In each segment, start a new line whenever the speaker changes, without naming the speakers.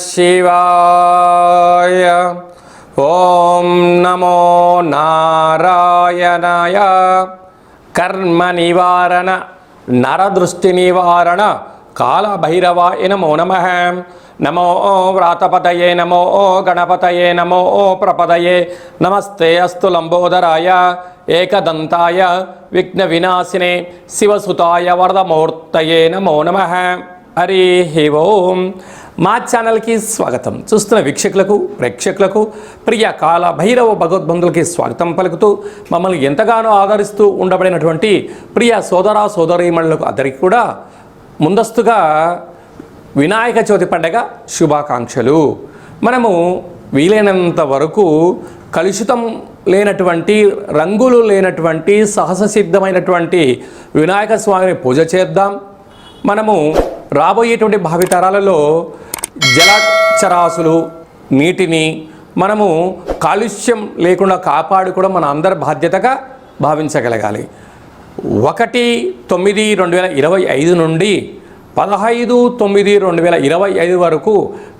శివాయ. ఓం నమో నారాయణాయ. కర్మ నివారణ నరదృష్టి నివారణ కాళభైరవాయ నమో నమః. నమో వ్రాతపతయే నమో గణపతయే నమో ప్రపదయే. నమస్తే అస్తు లంబోదరాయ ఏకదంతాయ విఘ్న వినాశినే శివసుతాయ వరదమూర్తయే నమో నమః. హరి ఓం. మా ఛానల్కి స్వాగతం. చూస్తున్న వీక్షకులకు ప్రేక్షకులకు ప్రియ కాళభైరవ భగవద్బంధులకి స్వాగతం పలుకుతూ మమ్మల్ని ఎంతగానో ఆదరిస్తూ ఉండబడినటువంటి ప్రియ సోదర సోదరీమణులకు అందరికీ కూడా ముందస్తుగా వినాయక చవితి పండగ శుభాకాంక్షలు. మనము వీలైనంత వరకు కలుషితం లేనటువంటి రంగులు లేనటువంటి సహజ సిద్ధమైనటువంటి వినాయక స్వామిని పూజ చేద్దాం. మనము రాబోయేటువంటి భావితరాలలో జలచరాశులు నీటిని మనము కాలుష్యం లేకుండా కాపాడుకోవడం మన అందరి బాధ్యతగా భావించగలగాలి. 1/9/2025 నుండి 15/9/2025 వరకు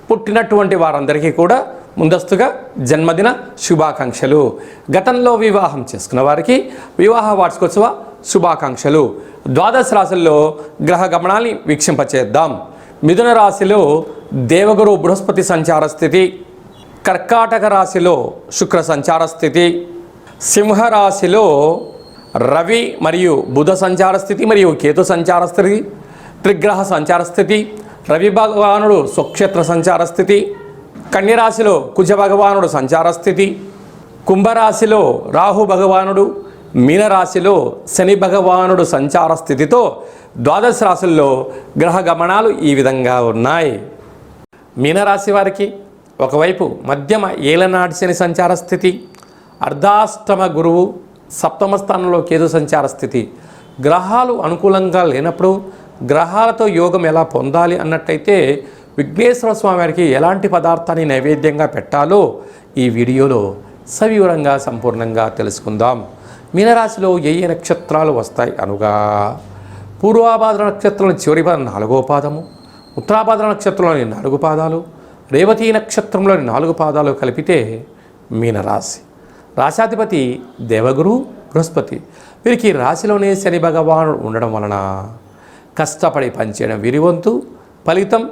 పుట్టినటువంటి వారందరికీ కూడా ముందస్తుగా జన్మదిన శుభాకాంక్షలు. గతంలో వివాహం చేసుకున్న వారికి వివాహ వార్షికోత్సవ శుభాకాంక్షలు. ద్వాదశ రాశుల్లో గ్రహ గమనాన్ని వీక్షింపచేద్దాం. మిథున రాశిలో దేవగురు బృహస్పతి సంచార స్థితి, కర్కాటక రాశిలో శుక్ర సంచార స్థితి, సింహరాశిలో రవి మరియు బుధ సంచార స్థితి మరియు కేతు సంచార స్థితి, త్రిగ్రహ సంచార స్థితి, రవి భగవానుడు స్వక్షేత్ర సంచార స్థితి, కన్యరాశిలో కుజ భగవానుడు సంచార స్థితి, కుంభరాశిలో రాహు భగవానుడు, మీనరాశిలో శని భగవానుడు సంచార స్థితితో ద్వాదశ రాశుల్లో గ్రహ గమనాలు ఈ విధంగా ఉన్నాయి. మీనరాశి వారికి ఒకవైపు మధ్యమ ఏలనాటి శని సంచార స్థితి, అర్ధాష్టమ గురువు, సప్తమ స్థానంలో కేతు సంచార స్థితి. గ్రహాలు అనుకూలంగా లేనప్పుడు గ్రహాలతో యోగం ఎలా పొందాలి అన్నట్టయితే విఘ్నేశ్వర స్వామి వారికి ఎలాంటి పదార్థాన్ని నైవేద్యంగా పెట్టాలో ఈ వీడియోలో సవివరంగా సంపూర్ణంగా తెలుసుకుందాం. మీనరాశిలో ఏ నక్షత్రాలు వస్తాయి అనుగా పూర్వాభాద్ర నక్షత్రంలోని చివరి పాదం 4వ పాదము, ఉత్తరాభాద్ర నక్షత్రంలోని 4 పాదాలు, రేవతి నక్షత్రంలోని 4 పాదాలు కలిపితే మీనరాశి. రాశాధిపతి దేవగురు బృహస్పతి. వీరికి రాశిలోనే శని భగవానుడు ఉండడం వలన కష్టపడి పనిచేయడం వీరి వంతు, ఫలితం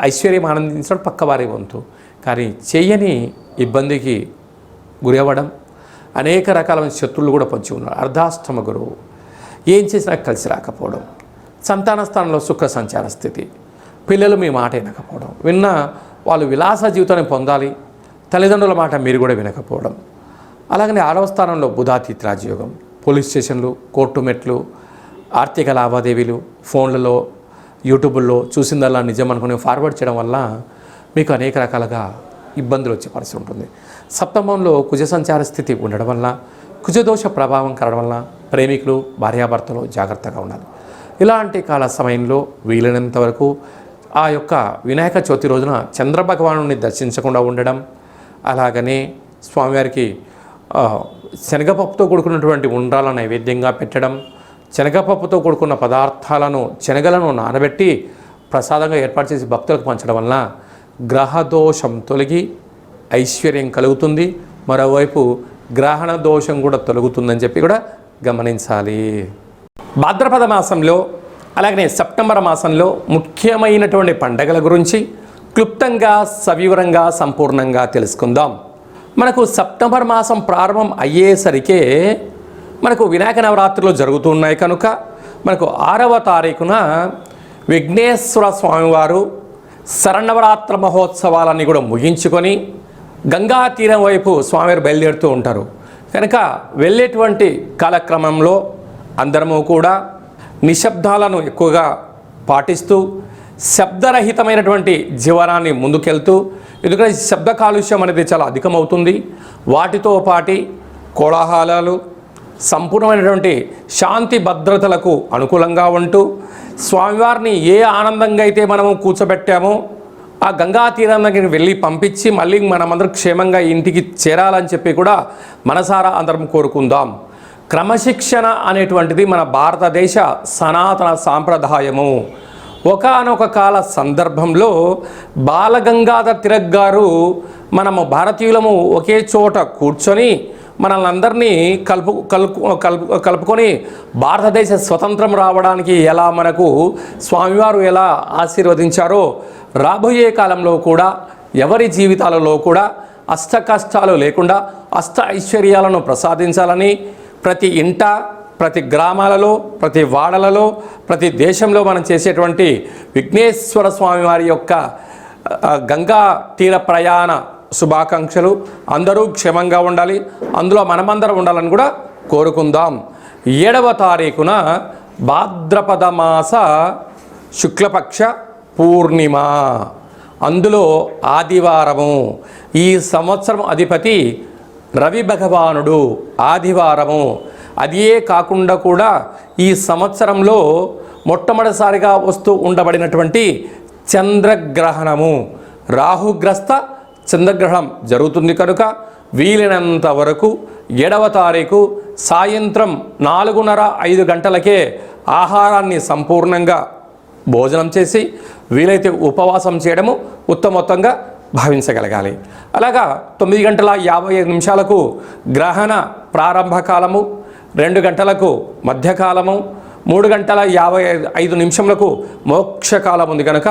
ఐశ్వర్యం ఆనందించడం పక్కవారి వంతు. కానీ చేయని ఇబ్బందికి గురి అవ్వడం, అనేక రకాలైన శత్రువులు కూడా పొంచి ఉన్నారు. అర్ధాష్టమ గురువు ఏం చేసినా కలిసి రాకపోవడం, సంతాన స్థానంలో శుక్ర సంచార స్థితి, పిల్లలు మీ మాట వినకపోవడం, విన్నా వాళ్ళు విలాస జీవితాన్ని పొందాలి, తల్లిదండ్రుల మాట మీరు కూడా వినకపోవడం. అలాగనే 6వ స్థానంలో బుధాతీత రాజయోగం, పోలీస్ స్టేషన్లు, కోర్టు మెట్లు, ఆర్థిక లావాదేవీలు, ఫోన్లలో యూట్యూబ్లో చూసిందల్లా నిజం అనుకుని ఫార్వర్డ్ చేయడం వల్ల మీకు అనేక రకాలుగా ఇబ్బందులు వచ్చే పరిస్థితి ఉంటుంది. సప్తమంలో కుజ సంచార స్థితి ఉండడం వల్ల, కుజదోష ప్రభావం కలగడం వల్ల ప్రేమికులు భార్యాభర్తలు జాగ్రత్తగా ఉండాలి. ఇలాంటి కాల సమయంలో వీలైనంత వరకు ఆ యొక్క వినాయక చవితి రోజున చంద్రభగవాను దర్శించకుండా ఉండడం, అలాగనే స్వామివారికి శనగపప్పుతో కూడుకున్నటువంటి ఉండ్రాలను నైవేద్యంగా పెట్టడం, శనగపప్పుతో కూడుకున్న పదార్థాలను శనగలను నానబెట్టి ప్రసాదంగా ఏర్పాటు చేసి భక్తులకు పంచడం వలన గ్రహదోషం తొలగి ఐశ్వర్యం కలుగుతుంది. మరోవైపు గ్రహణ దోషం కూడా తొలగుతుందని చెప్పి కూడా గమనించాలి. భాద్రపద మాసంలో అలాగనే సెప్టెంబర్ మాసంలో ముఖ్యమైనటువంటి పండగల గురించి క్లుప్తంగా సవివరంగా సంపూర్ణంగా తెలుసుకుందాం. మనకు సెప్టెంబర్ మాసం ప్రారంభం అయ్యేసరికే మనకు వినాయక నవరాత్రులు జరుగుతున్నాయి కనుక మనకు 6వ తారీఖున విఘ్నేశ్వర స్వామివారు శరన్నవరాత్ర మహోత్సవాలన్నీ కూడా ముగించుకొని గంగా తీరం వైపు స్వామివారు బయలుదేరుతూ ఉంటారు. కనుక వెళ్ళేటువంటి కాలక్రమంలో అందరము కూడా నిశ్శబ్దాలను ఎక్కువగా పాటిస్తూ శబ్దరహితమైనటువంటి జీవనాన్ని ముందుకెళ్తూ, ఎందుకంటే శబ్ద కాలుష్యం అనేది చాలా అధికమవుతుంది. వాటితో పాటి కోలాహలాలు సంపూర్ణమైనటువంటి శాంతి భద్రతలకు అనుకూలంగా ఉంటూ స్వామివారిని ఏ ఆనందంగా అయితే మనము కూర్చోబెట్టామో ఆ గంగా తీరం దగ్గరికి వెళ్ళి పంపించి మళ్ళీ మనమందరం క్షేమంగా ఇంటికి చేరాలని చెప్పి కూడా మనసారా అందరం కోరుకుందాం. క్రమశిక్షణ అనేటువంటిది మన భారతదేశ సనాతన సాంప్రదాయము. ఒకానొక కాల సందర్భంలో బాలగంగాధర్ తిలక్ గారు మనము భారతీయులము ఒకే చోట కూర్చొని మనల్ని అందరినీ కలుపుకొని భారతదేశ స్వతంత్రం రావడానికి ఎలా మనకు స్వామివారు ఎలా ఆశీర్వదించారో రాబోయే కాలంలో కూడా ఎవరి జీవితాలలో కూడా అష్ట కష్టాలు లేకుండా అష్ట ఐశ్వర్యాలను ప్రసాదించాలని ప్రతి ఇంట, ప్రతి గ్రామాలలో, ప్రతి వాడలలో, ప్రతి దేశంలో మనం చేసేటువంటి విఘ్నేశ్వర స్వామివారి యొక్క గంగా తీర ప్రయాణ శుభాకాంక్షలు. అందరూ క్షేమంగా ఉండాలి, అందులో మనమందరం ఉండాలని కూడా కోరుకుందాం. 7వ తారీఖున భాద్రపద మాస శుక్లపక్ష పూర్ణిమ, అందులో ఆదివారము. ఈ సంవత్సరం అధిపతి రవి భగవానుడు, ఆదివారము. అదే కాకుండా కూడా ఈ సంవత్సరంలో మొట్టమొదటిసారిగా వస్తూ ఉండబడినటువంటి చంద్రగ్రహణము, రాహుగ్రస్త చంద్రగ్రహణం జరుగుతుంది కనుక వీలైనంత వరకు 7వ తారీఖు సాయంత్రం 4:30-5 గంటలకే ఆహారాన్ని సంపూర్ణంగా భోజనం చేసి వీలైతే ఉపవాసం చేయడము ఉత్తమోత్తంగా భావించగలగాలి. అలాగా 9:55 గ్రహణ ప్రారంభ కాలము, 2 గంటలకు మధ్యకాలము, 3:55 మోక్షకాలం ఉంది కనుక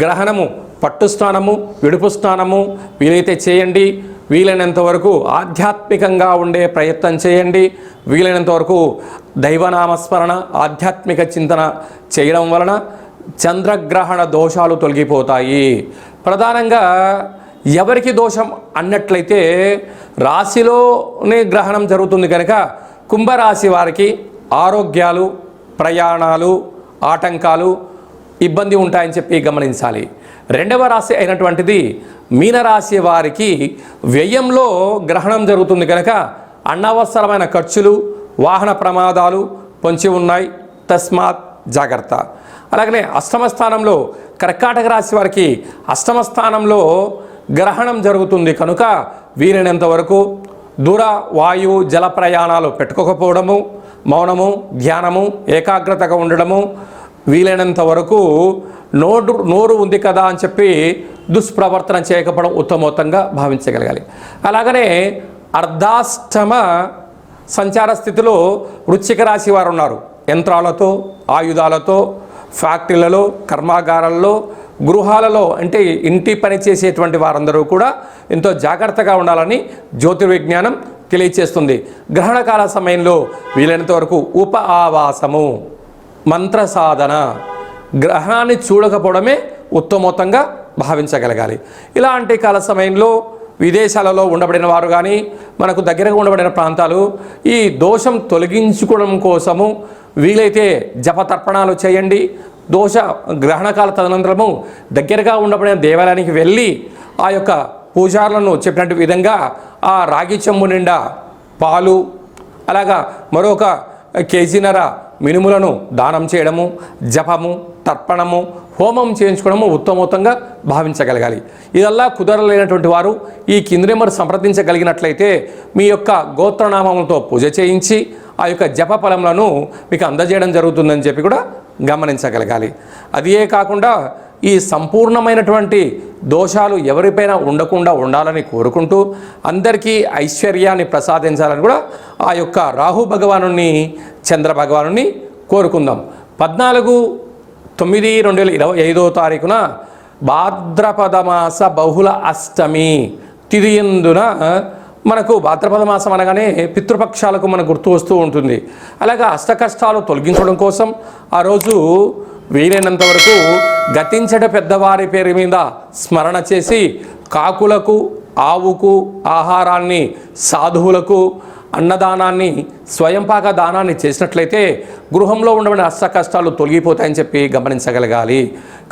గ్రహణము పట్టు స్నానము, విడుపు స్నానము వీలైతే చేయండి. వీలైనంత వరకు ఆధ్యాత్మికంగా ఉండే ప్రయత్నం చేయండి. వీలైనంత వరకు దైవనామస్మరణ, ఆధ్యాత్మిక చింతన చేయడం వలన చంద్రగ్రహణ దోషాలు తొలగిపోతాయి. ప్రధానంగా ఎవరికి దోషం అన్నట్లయితే రాశిలోనే గ్రహణం జరుగుతుంది కనుక కుంభరాశి వారికి ఆరోగ్యాలు, ప్రయాణాలు, ఆటంకాలు, ఇబ్బంది ఉంటాయని చెప్పి గమనించాలి. 2వ రాశి అయినటువంటిది మీనరాశి వారికి వ్యయంలో గ్రహణం జరుగుతుంది కనుక అనవసరమైన ఖర్చులు, వాహన ప్రమాదాలు పొంచి ఉన్నాయి, తస్మాత్ జాగ్రత్త. అలాగనే అష్టమ స్థానంలో కర్కాటక రాశి వారికి అష్టమ స్థానంలో గ్రహణం జరుగుతుంది కనుక వీలైనంత వరకు దూర వాయు జల ప్రయాణాలు పెట్టుకోకపోవడము, మౌనము, ధ్యానము, ఏకాగ్రతగా ఉండడము, వీలైనంత వరకు నోరు ఉంది కదా అని చెప్పి దుష్ప్రవర్తన చేయకపోవడం ఉత్తమోత్తంగా భావించగలగాలి. అలాగనే అర్ధాష్టమ సంచార స్థితిలో వృశ్చిక రాశి వారు ఉన్నారు. యంత్రాలతో, ఆయుధాలతో, ఫ్యాక్టరీలలో, కర్మాగారాల్లో, గృహాలలో అంటే ఇంటి పని చేసేటువంటి వారందరూ కూడా ఎంతో జాగ్రత్తగా ఉండాలని జ్యోతిర్విజ్ఞానం తెలియచేస్తుంది. గ్రహణకాల సమయంలో వీలైనంత వరకు ఉప ఆవాసము, మంత్ర సాధన, గ్రహణాన్ని చూడకపోవడమే ఉత్తమోత్తంగా భావించగలగాలి. ఇలాంటి కాల సమయంలో విదేశాలలో ఉండబడిన వారు కానీ మనకు దగ్గరగా ఉండబడిన ప్రాంతాలు ఈ దోషం తొలగించుకోవడం కోసము వీలైతే జపతర్పణాలు చేయండి. దోష గ్రహణకాల తదనంతరము దగ్గరగా ఉండబడిన దేవాలయానికి వెళ్ళి ఆ యొక్క పూజారులను చెప్పినట్టు విధంగా ఆ రాగి చెంబు నిండా పాలు, అలాగా మరొక కేజీన్నర మినుములను దానం చేయడము, జపము, తర్పణము, హోమం చేయించుకోవడము ఉత్తమోత్తంగా భావించగలగాలి. ఇదల్లా కుదరలేనటువంటి వారు ఈ కింది నెంబర్ సంప్రదించగలిగినట్లయితే మీ యొక్క గోత్రనామములతో పూజ చేయించి ఆ యొక్క జప ఫలములను మీకు అందజేయడం జరుగుతుందని చెప్పి కూడా గమనించగలగాలి. అదే కాకుండా ఈ సంపూర్ణమైనటువంటి దోషాలు ఎవరిపైనా ఉండకుండా ఉండాలని కోరుకుంటూ అందరికీ ఐశ్వర్యాన్ని ప్రసాదించాలని కూడా ఆ యొక్క రాహు భగవానుని, చంద్ర భగవానుని కోరుకుందాం. 14/9/2025 భాద్రపద మాస బహుళ అష్టమి తిథియందున మనకు భాద్రపద మాసం అనగానే పితృపక్షాలకు మనకు గుర్తు వస్తూ ఉంటుంది. అలాగా అష్ట కష్టాలు తొలగించడం కోసం ఆ రోజు వీలైనంత వరకు గతించట పెద్దవారి పేరు మీద స్మరణ చేసి కాకులకు, ఆవుకు ఆహారాన్ని, సాధువులకు అన్నదానాన్ని, స్వయంపాక దానాన్ని చేసినట్లయితే గృహంలో ఉండబడిన అష్ట కష్టాలు తొలగిపోతాయని చెప్పి గమనించగలగాలి.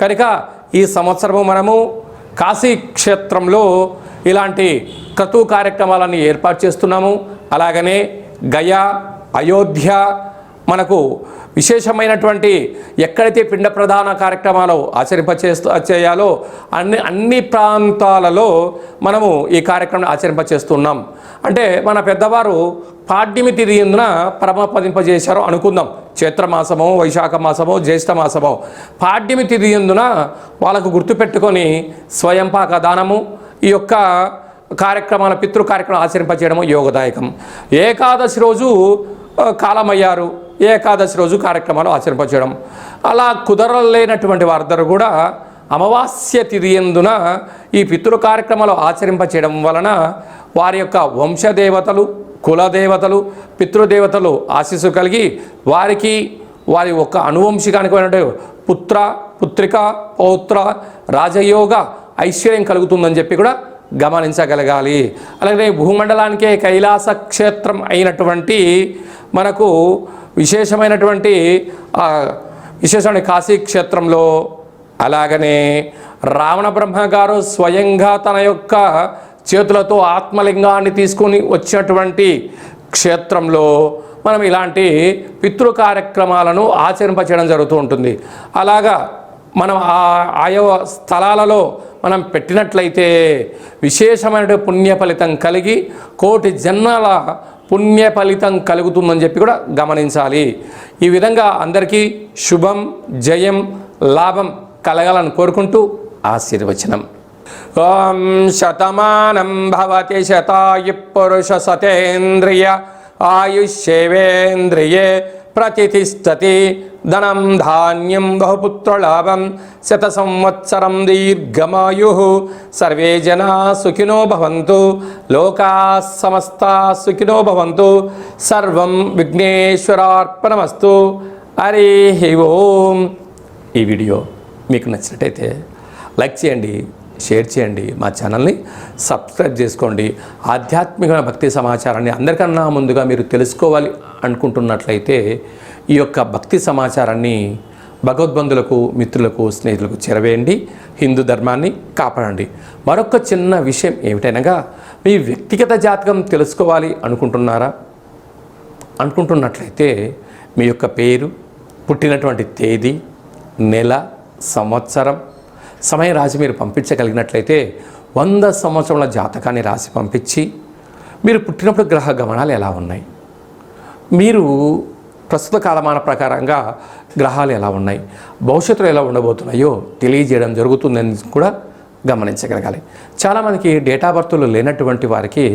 కనుక ఈ సంవత్సరము మనము కాశీ క్షేత్రంలో ఇలాంటి క్రతు కార్యక్రమాలను ఏర్పాటు చేస్తున్నాము. అలాగనే గయా, అయోధ్య మనకు విశేషమైనటువంటి ఎక్కడైతే పిండ ప్రధాన కార్యక్రమాలు చేయాలో అన్ని ప్రాంతాలలో మనము ఈ కార్యక్రమం ఆచరింపచేస్తున్నాం. అంటే మన పెద్దవారు పాడ్యమి తిథి ఎందున పరమపదింపజేశారో అనుకుందాం. చైత్రమాసమో, వైశాఖ మాసమో, జ్యేష్ఠ మాసమో పాడ్యమి తిథి ఎందున వాళ్ళకు గుర్తుపెట్టుకొని స్వయంపాక దానము, ఈ యొక్క కార్యక్రమాల పితృ కార్యక్రమాలు ఆచరింపచేయడము యోగదాయకం. ఏకాదశి రోజు కాలమయ్యారు, ఏకాదశి రోజు కార్యక్రమాలు ఆచరింపచేయడం. అలా కుదరలేనటువంటి వారందరూ కూడా అమావాస్య తిథి ఎందున ఈ పితృ కార్యక్రమాలు ఆచరింపచేయడం వలన వారి యొక్క వంశదేవతలు, కులదేవతలు, పితృదేవతలు ఆశీస్సు కలిగి వారికి వారి యొక్క అనువంశికానికి పుత్ర, పుత్రిక, పౌత్ర, రాజయోగ ఐశ్వర్యం కలుగుతుందని చెప్పి కూడా గమనించగలగాలి. అలాగే భూమండలానికే కైలాస క్షేత్రం అయినటువంటి మనకు విశేషమైన కాశీ క్షేత్రంలో, అలాగనే రావణ బ్రహ్మ గారు స్వయంగా తన యొక్క చేతులతో ఆత్మలింగాన్ని తీసుకుని వచ్చినటువంటి క్షేత్రంలో మనం ఇలాంటి పితృ కార్యక్రమాలను ఆచరింపచేయడం జరుగుతూ ఉంటుంది. అలాగా మనం ఆయా స్థలాలలో మనం పెట్టినట్లయితే విశేషమైన పుణ్య ఫలితం కలిగి కోటి జన్మల పుణ్య ఫలితం కలుగుతుందని చెప్పి కూడా గమనించాలి. ఈ విధంగా అందరికీ శుభం, జయం, లాభం కలగాలని కోరుకుంటూ ఆశీర్వచనం. ఓం శతమానం భవతి శతాయు పురుష సతేంద్రియ ఆయుష్యేవేంద్రియే ప్రతిష్టతి ధనం ధాన్యం బహుపుత్రలాభం శత సంవత్సరం దీర్ఘమాయు సర్వే జనా సుఖినో భవంతు లోకా సమస్తా సుఖినో భవంతు సర్వం విఘ్నేశ్వరార్పణమస్తు. హరి ఓం. ఈ వీడియో మీకు నచ్చినట్టయితే లైక్ చేయండి, షేర్ చేయండి, మా ఛానల్ని సబ్స్క్రైబ్ చేసుకోండి. ఆధ్యాత్మిక భక్తి సమాచారాన్ని అందరికన్నా ముందుగా మీరు తెలుసుకోవాలి అనుకుంటున్నట్లయితే ఈ యొక్క భక్తి సమాచారాన్ని భగవద్బంధులకు, మిత్రులకు, స్నేహితులకు చేరవేయండి. హిందూ ధర్మాన్ని కాపాడండి. మరొక చిన్న విషయం ఏమిటనగా, మీ వ్యక్తిగత జాతకం తెలుసుకోవాలి అనుకుంటున్నట్లయితే మీ యొక్క పేరు, పుట్టినటువంటి తేదీ, నెల, సంవత్సరం, సమయం రాసి మీరు పంపించగలిగినట్లయితే 100 సంవత్సరాల జాతకాన్ని రాసి పంపించి మీరు పుట్టినప్పుడు గ్రహ గమనాలు ఎలా ఉన్నాయి, మీరు ప్రస్తుత కాలమాన ప్రకారంగా గ్రహాలు ఎలా ఉన్నాయి, భవిష్యత్తులో ఎలా ఉండబోతున్నాయో తెలియజేయడం జరుగుతుందని కూడా గమనించగలగాలి. చాలామందికి డేటా బర్త్లు లేనటువంటి వారికి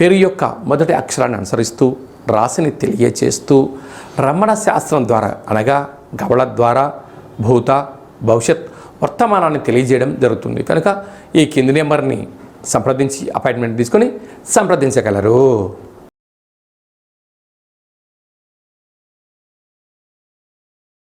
పేరు యొక్క మొదటి అక్షరాన్ని అనుసరిస్తూ రాశిని తెలియచేస్తూ రమణ శాస్త్రం ద్వారా అనగా గవళ ద్వారా భూత, భవిష్యత్, వర్తమానాన్ని తెలియజేయడం జరుగుతుంది. కనుక ఈ కింది నెంబర్ని సంప్రదించి అపాయింట్మెంట్ తీసుకొని సంప్రదించగలరు.